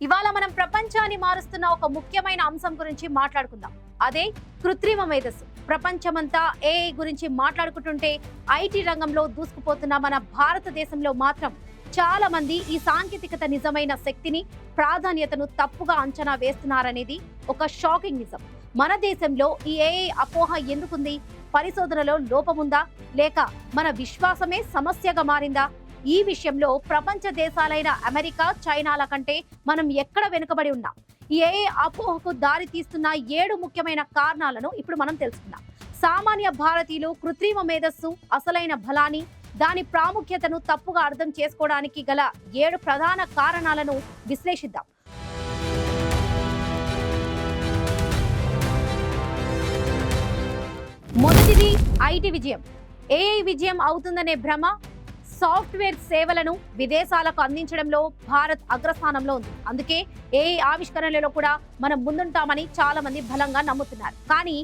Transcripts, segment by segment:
ఇవాళ మనం ప్రపంచాన్ని మారుస్తున్న ఒక ముఖ్యమైన అంశం గురించి మాట్లాడుకుందాం. అదే కృత్రిమ మేధస్సు. ప్రపంచమంతా ఏఐ గురించి మాట్లాడుకుంటుంటే ఐటీ రంగంలో దూసుకుపోతున్న మన భారతదేశంలో మాత్రం చాలా మంది ఈ సాంకేతికత నిజమైన శక్తిని, ప్రాధాన్యతను తప్పుగా అంచనా వేస్తున్నారనేది ఒక షాకింగ్ నిజం. మన దేశంలో ఈ ఏఐ అపోహ ఎందుకుంది? పరిశోధనలో లోపముందా, లేక మన విశ్వాసమే సమస్యగా మారిందా? ఈ విషయంలో ప్రపంచ దేశాలైన అమెరికా, చైనాల కంటే మనం ఎక్కడ వెనుకబడి ఉన్నాం? ఈ ఏఐ అపోహకు దారి తీస్తున్న 7 ముఖ్యమైన కారణాలను ఇప్పుడు మనం తెలుసుకుందాం. సామాన్య భారతీయులు కృత్రిమ మేధస్సు అసలైన బలాన్ని, దాని ప్రాముఖ్యతను తప్పుగా అర్థం చేసుకోవడానికి గల 7 ప్రధాన కారణాలను విశ్లేషిద్దాం. మొదటిది ఐటీ విజయం. ఏఐ విజయం అవుతుందనే భ్రమ. సాఫ్ట్వేర్ సేవలను విదేశాలకు అందించడంలో భారత్ అగ్రస్థానంలో ఉంది. అందుకే ఏఐ ఆవిష్కరణలలో కూడా మనం ముందుంటామని చాలా మంది బలంగా నమ్ముతున్నారు. కానీ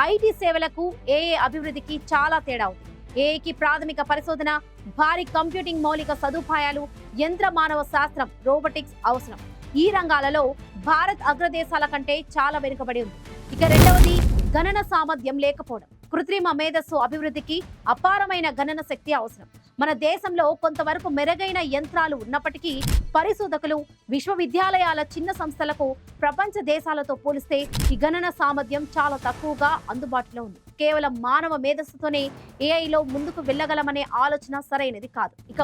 ఐటీ సేవలకు ఏఐ అభివృద్ధికి చాలా తేడా ఉంది. ఏఐకి ప్రాథమిక పరిశోధన, భారీ కంప్యూటింగ్ మౌలిక సదుపాయాలు, యంత్ర మానవ శాస్త్రం, రోబోటిక్స్ అవసరం. ఈ రంగాలలో భారత్ అగ్రదేశాల కంటే చాలా వెనుకబడి ఉంది. ఇక రెండవది గణన సామర్థ్యం లేకపోవడం. కృత్రిమ మేధస్సు అభివృద్ధికి అపారమైన గణన శక్తి అవసరం. మన దేశంలో కొంతవరకు మెరుగైన యంత్రాలు ఉన్నప్పటికీ పరిశోధకులు, విశ్వవిద్యాలయాల చిన్న సంస్థలకు ప్రపంచ దేశాలతో పోలిస్తే ఈ గణన సామర్థ్యం చాలా తక్కువగా అందుబాటులో ఉంది. కేవలం మానవ మేధస్సుతోనే ఏఐలో ముందుకు వెళ్ళగలమనే ఆలోచన సరైనది కాదు. ఇక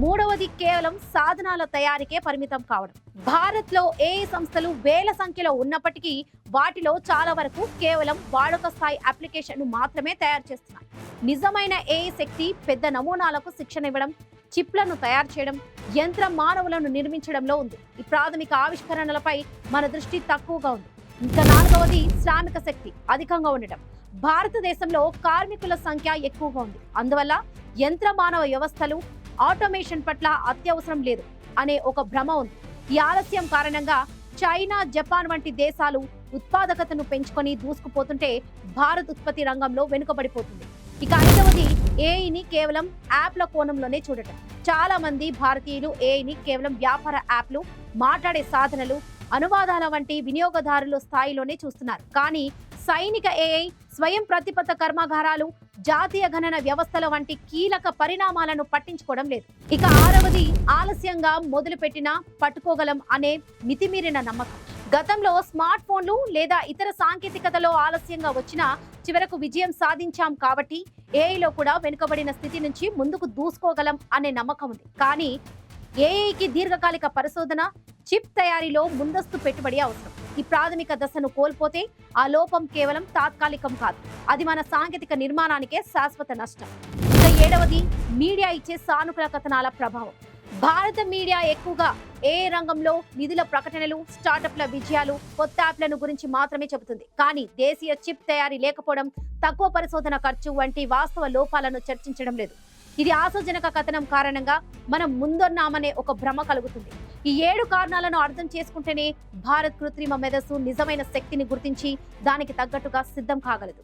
మూడవది కేవలం సాధనాల తయారీకే పరిమితం కావడం. భారత్ లో ఏఐ సంస్థలు వేల సంఖ్యలో ఉన్నప్పటికీ వాటిలో చాలా వరకు కేవలం వాడుక స్థాయి అప్లికేషన్ మాత్రమే తయారు చేస్తున్నాయి. నిజమైన ఏఐ శక్తి పెద్ద నమూనాలకు శిక్షణ ఇవ్వడం, చిప్లను తయారు చేయడం, యంత్ర మానవులను నిర్మించడంలో ఉంది. ఈ ప్రాథమిక ఆవిష్కరణలపై మన దృష్టి తక్కువగా ఉంది. ఇంకా నాలుగవది శ్రామిక శక్తి అధికంగా ఉండటం. భారతదేశంలో కార్మికుల సంఖ్య ఎక్కువగా ఉంది. అందువల్ల యంత్ర మానవ వ్యవస్థలు, ఆటోమేషన్ పట్ల అత్యవసరం లేదు అనే ఒక భ్రమ ఉంది. ఈ ఆలస్యం కారణంగా చైనా, జపాన్ వంటి దేశాలు ఉత్పాదకతను పెంచుకొని దూసుకుపోతుంటే భారత్ ఉత్పత్తి రంగంలో వెనుకబడిపోతుంది. ఇక ఐదవది ఏఐని కేవలం యాప్ల కోణంలోనే చూడటం. చాలా మంది భారతీయులు ఏఐని కేవలం వ్యాపార యాప్లు, మాట్లాడే సాధనలు, అనువాదాల వంటి వినియోగదారుల స్థాయిలోనే చూస్తున్నారు. కానీ సైనిక ఏఐ, స్వయం ప్రతిపత్త కర్మాగారాలు, జాతీయ గణన వ్యవస్థల వంటి కీలక పరిణామాలను పట్టించుకోవడం లేదు. ఇక ఆరవది ఆలస్యంగా మొదలుపెట్టినా పట్టుకోగలం అనే మితిమీరిన నమ్మకం. గతంలో స్మార్ట్ ఫోన్లు లేదా ఇతర సాంకేతికతలో ఆలస్యంగా వచ్చినా చివరకు విజయం సాధించాం కాబట్టి ఏఐలో కూడా వెనుకబడిన స్థితి నుంచి ముందుకు దూసుకోగలం అనే నమ్మకం ఉంది. కానీ ఏఐకి దీర్ఘకాలిక పరిశోధన, చిప్ తయారీలో ముందస్తు పెట్టుబడి అవసరం. ఈ ప్రాథమిక దశను కోల్పోతే ఆ లోపం కేవలం తాత్కాలికం కాదు, అది మన సాంకేతిక నిర్మాణానికే శాశ్వత నష్టం. ఇక ఏడవది మీడియా ఇచ్చే సానుకూల కథనాల ప్రభావం. భారత మీడియా ఎక్కువగా ఏఐ రంగంలో నిధుల ప్రకటనలు, స్టార్టప్ల విజయాలు, కొత్త యాప్లను గురించి మాత్రమే చెబుతుంది. కానీ దేశీయ చిప్ తయారీ లేకపోవడం, తక్కువ పరిశోధన ఖర్చు వంటి వాస్తవ లోపాలను చర్చించడం లేదు. ఇది ఆశాజనక కథనం కారణంగా మనం ముందున్నామనే ఒక భ్రమ కలుగుతుంది. ఈ 7 కారణాలను అర్థం చేసుకుంటేనే భారత్ కృత్రిమ మేధస్సు నిజమైన శక్తిని గుర్తించి దానికి తగ్గట్టుగా సిద్ధం కాగలదు.